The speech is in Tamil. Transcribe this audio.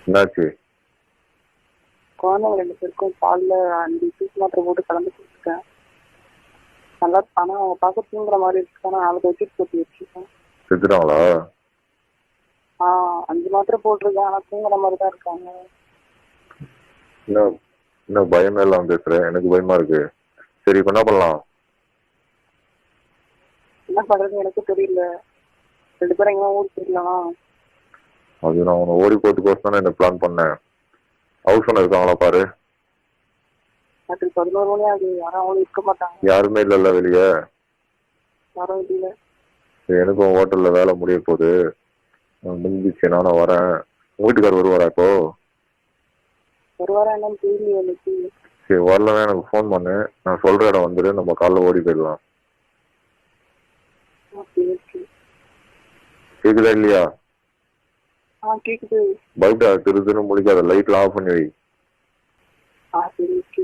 என்னாச்சு? குழந்தைங்க 2 பேருக்கும் பால்ல 5 பீஸ் மாத்திரை போட்டு கலந்து குடுத்துருக்கேன். நல்லா ஆனா அவங்க பார்க்க தூங்குற மாதிரி இருக்கு. ஆனா நாளைக்கு வச்சுட்டு போட்டு வச்சிருக்கேன். செத்துட்டாங்களா? 5 மாத்திரை போட்டிருக்கேன். ஆனா தூங்குற மாதிரி தான் இருக்காங்க. இன்னும் பயமே இல்லாம பேசுற, எனக்கு பயமா இருக்கு. சரி, இப்ப என்ன பண்ணலாம்? என்ன பண்றது எனக்கு தெரியல. 2 பேரும் எங்கேயும் ஊருக்கு போயிடலாம். அது நான் உன்னை ஓடி போறதுக்கோசம் தானே இந்த பிளான் பண்ணேன். ஹவுஸ் ஓனர் இருக்காங்களா பாரு. ராத்திரி 11 மணி ஆகுது. யாரும் அவங்களும் இருக்க மாட்டாங்க. யாருமே இல்லைல்ல வெளியே? யாரும் இல்ல. எனக்கும் ஹோட்டல்ல வேலை முடிய போகுது. முடிஞ்சிச்சு, நானும் வரேன். உங்க வீட்டுக்காரர் வருவாரா இப்போ? வருவாரா என்னன்னு தெரியலையே எனக்கு. சரி, வரலன்னா எனக்கு ஃபோன் பண்ணு. நான் சொல்ற இடம் வந்துடு, நம்ம காலைல ஓடி போயிடலாம். Okay okay. கேக்குதா இல்லையா? கேக்குது. பைட்டா திரு திரு முடிக்காத, லைட்லாம் ஆஃப் பண்ணி வை. சரி ஓகே.